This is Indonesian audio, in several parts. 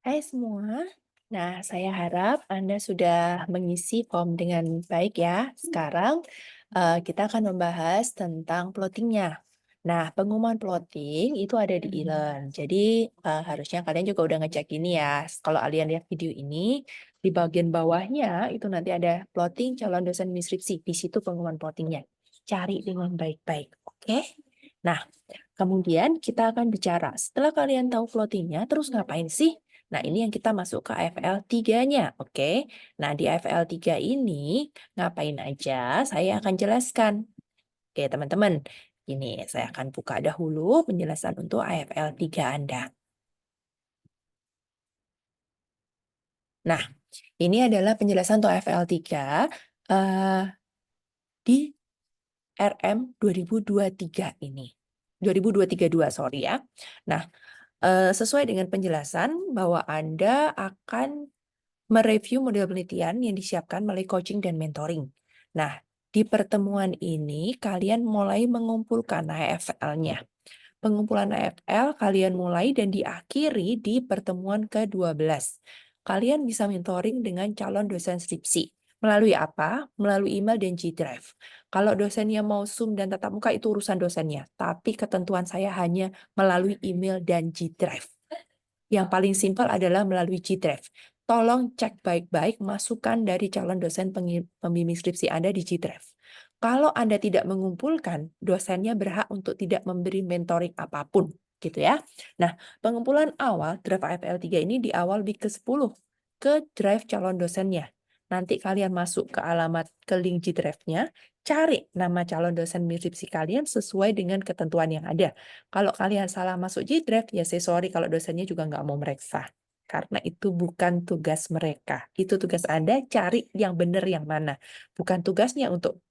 Hai semua. Nah, saya harap Anda sudah mengisi form dengan baik ya. Sekarang kita akan membahas tentang plottingnya. Nah, pengumuman plotting itu ada di e-learn. Jadi harusnya kalian juga udah ngecek ini ya. Kalau kalian lihat video ini, di bagian bawahnya itu nanti ada plotting calon dosen misripsi. Di situ pengumuman plottingnya. Cari dengan baik-baik. Oke? Nah, kemudian kita akan bicara, setelah kalian tahu plottingnya, terus ngapain sih? Nah, ini yang kita masuk ke AFL 3-nya, oke? Nah, di AFL 3 ini, ngapain aja, saya akan jelaskan. Oke, teman-teman. Ini, saya akan buka dahulu penjelasan untuk AFL 3 Anda. Nah, ini adalah penjelasan untuk AFL 3 di RM 2023 ini. 2032, sorry ya. Nah, sesuai dengan penjelasan bahwa Anda akan mereview model penelitian yang disiapkan melalui coaching dan mentoring. Nah, di pertemuan ini kalian mulai mengumpulkan AFL-nya. Pengumpulan AFL kalian mulai dan diakhiri di pertemuan ke-12. Kalian bisa mentoring dengan calon dosen skripsi. Melalui apa? Melalui email dan G-Drive. Kalau dosennya mau Zoom dan tatap muka itu urusan dosennya. Tapi ketentuan saya hanya melalui email dan G-Drive. Yang paling simpel adalah melalui G-Drive. Tolong cek baik-baik masukan dari calon dosen pembimbing skripsi Anda di G-Drive. Kalau Anda tidak mengumpulkan, dosennya berhak untuk tidak memberi mentoring apapun, gitu ya. Nah, pengumpulan awal draft AFL 3 ini di awal week ke-10 ke drive calon dosennya. Nanti kalian masuk ke alamat ke link G-Drive-nya, cari nama calon dosen skripsi kalian sesuai dengan ketentuan yang ada. Kalau kalian salah masuk G-Drive, ya saya sorry kalau dosennya juga nggak mau meriksa. Karena itu bukan tugas mereka. Itu tugas Anda cari yang benar yang mana. Bukan tugasnya untuk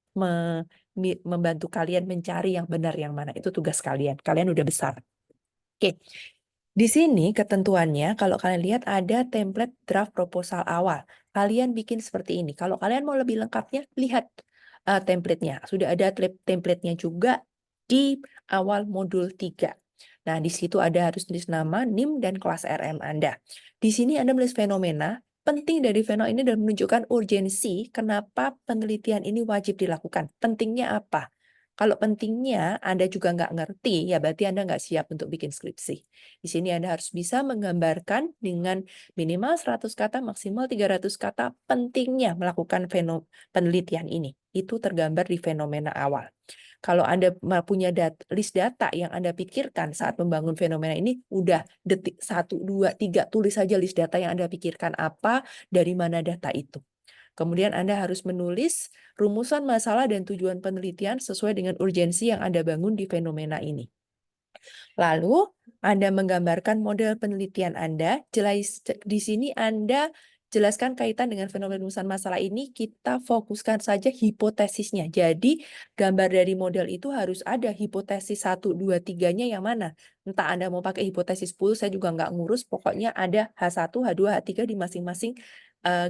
membantu kalian mencari yang benar yang mana. Itu tugas kalian. Kalian udah besar. Oke. Di sini ketentuannya, kalau kalian lihat ada template draft proposal awal. Kalian bikin seperti ini. Kalau kalian mau lebih lengkapnya, lihat template-nya. Sudah ada template-nya juga di awal modul 3. Nah, di situ ada harus tulis nama, NIM, dan kelas RM Anda. Di sini Anda menulis fenomena. Penting dari fenomena ini adalah menunjukkan urgensi kenapa penelitian ini wajib dilakukan. Pentingnya apa? Kalau pentingnya Anda juga nggak ngerti, ya berarti Anda nggak siap untuk bikin skripsi. Di sini Anda harus bisa menggambarkan dengan minimal 100 kata, maksimal 300 kata pentingnya melakukan penelitian ini. Itu tergambar di fenomena awal. Kalau Anda punya list data yang Anda pikirkan saat membangun fenomena ini, udah detik 1, 2, 3, tulis saja list data yang Anda pikirkan apa, dari mana data itu. Kemudian Anda harus menulis rumusan masalah dan tujuan penelitian sesuai dengan urgensi yang Anda bangun di fenomena ini. Lalu, Anda menggambarkan model penelitian Anda. Di sini Anda jelaskan kaitan dengan fenomena rumusan masalah ini, kita fokuskan saja hipotesisnya. Jadi, gambar dari model itu harus ada hipotesis 1, 2, 3-nya yang mana. Entah Anda mau pakai hipotesis 10, saya juga nggak ngurus, pokoknya ada H1, H2, H3 di masing-masing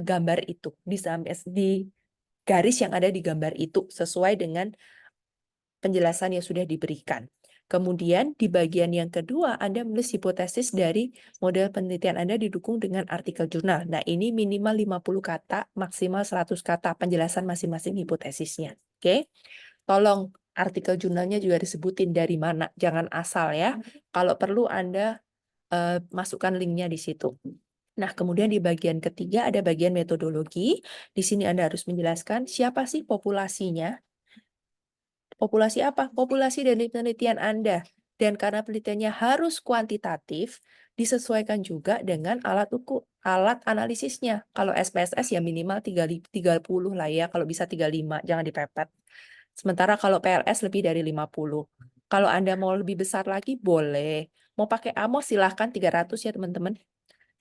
gambar itu. Di garis yang ada di gambar itu, sesuai dengan penjelasan yang sudah diberikan. Kemudian di bagian yang kedua, Anda menulis hipotesis dari model penelitian Anda didukung dengan artikel jurnal. Nah, ini minimal 50 kata, maksimal 100 kata penjelasan masing-masing hipotesisnya. Oke? Tolong artikel jurnalnya juga disebutin dari mana, jangan asal ya. Kalau perlu Anda masukkan linknya di situ. Nah, kemudian di bagian ketiga ada bagian metodologi. Di sini Anda harus menjelaskan siapa sih populasinya. Populasi apa? Populasi dari penelitian Anda. Dan karena penelitiannya harus kuantitatif, disesuaikan juga dengan alat analisisnya. Kalau SPSS ya minimal 30 lah ya, kalau bisa 35, jangan dipepet. Sementara kalau PLS lebih dari 50. Kalau Anda mau lebih besar lagi, boleh. Mau pakai AMOS silahkan 300 ya teman-teman.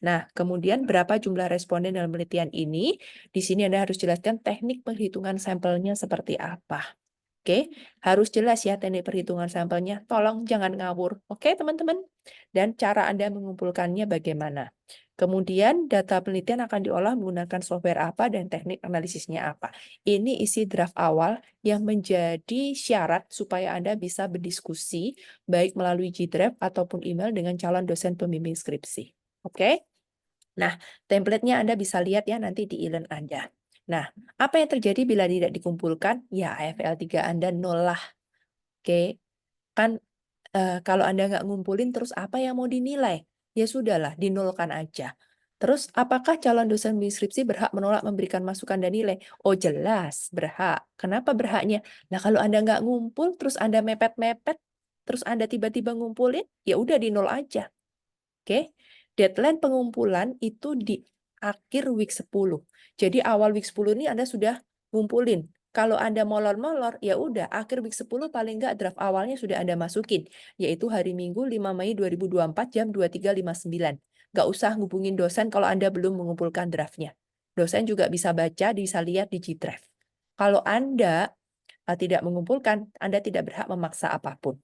Nah, kemudian berapa jumlah responden dalam penelitian ini? Di sini Anda harus jelaskan teknik penghitungan sampelnya seperti apa. Oke, harus jelas ya teknik perhitungan sampelnya. Tolong jangan ngawur. Oke, teman-teman? Dan cara Anda mengumpulkannya bagaimana? Kemudian data penelitian akan diolah menggunakan software apa dan teknik analisisnya apa. Ini isi draft awal yang menjadi syarat supaya Anda bisa berdiskusi baik melalui G-Drive ataupun email dengan calon dosen pembimbing skripsi. Oke? Nah, template-nya Anda bisa lihat ya nanti di e-learn Anda. Nah, apa yang terjadi bila tidak dikumpulkan? Ya, AFL 3 Anda nol lah. Oke, kan kalau Anda nggak ngumpulin terus apa yang mau dinilai? Ya sudahlah, dinolkan aja. Terus apakah calon dosen bimbing skripsi berhak menolak memberikan masukan dan nilai? Oh jelas, berhak. Kenapa berhaknya? Nah kalau Anda nggak ngumpul, terus Anda mepet-mepet, terus Anda tiba-tiba ngumpulin, ya udah di nol aja. Oke, deadline pengumpulan itu di akhir week 10. Jadi awal week 10 ini Anda sudah ngumpulin. Kalau Anda molor-molor, ya udah akhir week 10 paling nggak draft awalnya sudah Anda masukin, yaitu hari Minggu 5 Mei 2024 jam 23.59. Nggak usah hubungin dosen kalau Anda belum mengumpulkan draftnya. Dosen juga bisa baca, bisa lihat di Gdraft. Kalau Anda tidak mengumpulkan, Anda tidak berhak memaksa apapun.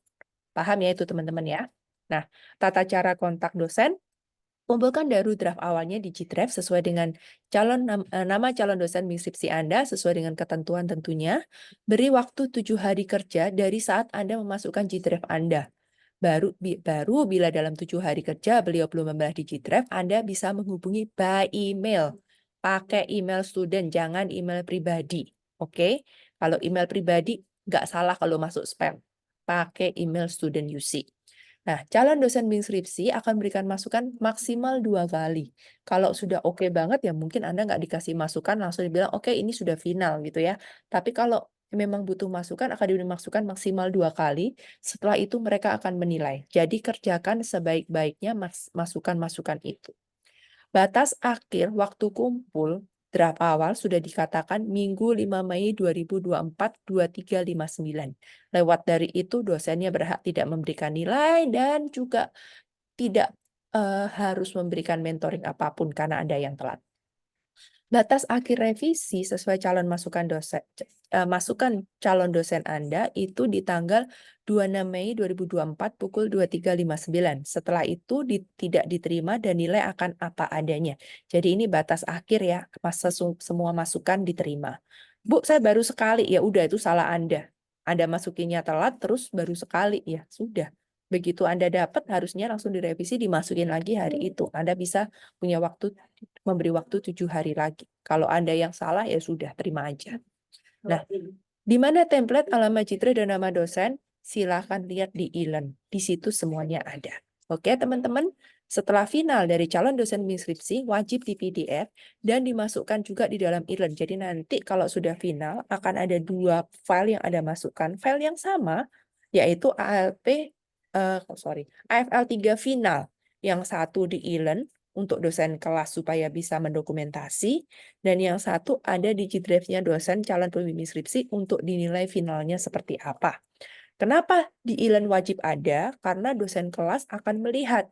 Paham ya itu teman-teman ya? Nah, tata cara kontak dosen, kumpulkan dahulu draft awalnya di Gdraft sesuai dengan nama calon dosen skripsi Anda sesuai dengan ketentuan tentunya. Beri waktu 7 hari kerja dari saat Anda memasukkan Gdraft Anda. Baru bila dalam 7 hari kerja beliau belum membalas di Gdraft, Anda bisa menghubungi by email. Pakai email student, jangan email pribadi. Oke? Kalau email pribadi, nggak salah kalau masuk spam. Pakai email student UC. Nah, calon dosen bimbing skripsi akan memberikan masukan maksimal 2 kali. Kalau sudah oke banget, ya mungkin Anda nggak dikasih masukan, langsung dibilang, oke ini sudah final gitu ya. Tapi kalau memang butuh masukan, akan diberi masukan maksimal 2 kali. Setelah itu mereka akan menilai. Jadi kerjakan sebaik-baiknya masukan-masukan itu. Batas akhir waktu kumpul draft awal sudah dikatakan Minggu 5 Mei 2024 23.59. Lewat dari itu dosennya berhak tidak memberikan nilai dan juga tidak harus memberikan mentoring apapun karena ada yang telat. Batas akhir revisi sesuai masukan calon dosen Anda itu di tanggal 26 Mei 2024 pukul 23.59. Setelah itu tidak diterima dan nilai akan apa adanya. Jadi ini batas akhir ya, semua masukan diterima. Bu, saya baru sekali, ya udah itu salah Anda. Anda masukinnya telat terus baru sekali, ya sudah. Begitu Anda dapat harusnya langsung direvisi dimasukin lagi hari itu. Anda bisa punya memberi waktu 7 hari lagi. Kalau Anda yang salah ya sudah terima aja. Nah, di mana template alamat Citra dan nama dosen? Silahkan lihat di e-learn. Di situ semuanya ada. Oke, teman-teman. Setelah final dari calon dosen skripsi, wajib di PDF dan dimasukkan juga di dalam e-learn. Jadi nanti kalau sudah final, akan ada 2 file yang Anda masukkan. File yang sama, yaitu AFL 3 final. Yang satu di e-learn untuk dosen kelas supaya bisa mendokumentasi, dan yang satu ada di Gdraft-nya dosen calon pembimbing skripsi untuk dinilai finalnya seperti apa. Kenapa di e-learn wajib ada? Karena dosen kelas akan melihat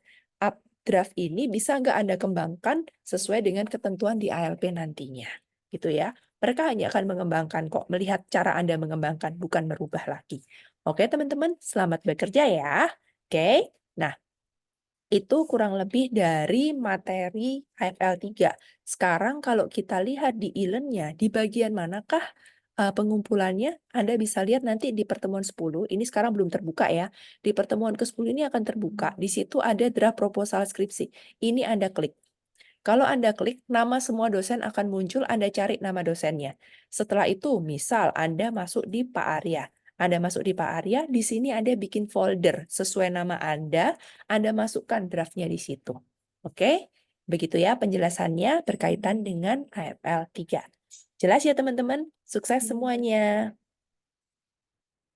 draft ini bisa nggak Anda kembangkan sesuai dengan ketentuan di ALP nantinya. Gitu ya. Mereka hanya akan mengembangkan kok, melihat cara Anda mengembangkan, bukan merubah lagi. Oke teman-teman, selamat bekerja ya. Oke, nah itu kurang lebih dari materi AFL 3. Sekarang kalau kita lihat di e-learn-nya, di bagian manakah pengumpulannya? Anda bisa lihat nanti di pertemuan 10, ini sekarang belum terbuka ya. Di pertemuan ke-10 ini akan terbuka. Di situ ada draft proposal skripsi. Ini Anda klik. Kalau Anda klik, nama semua dosen akan muncul, Anda cari nama dosennya. Setelah itu, misal Anda masuk di Pak Arya. Anda masuk di Pak Arya, di sini Anda bikin folder sesuai nama Anda masukkan draftnya di situ. Oke? Begitu ya penjelasannya berkaitan dengan AFL 3. Jelas ya teman-teman? Sukses semuanya.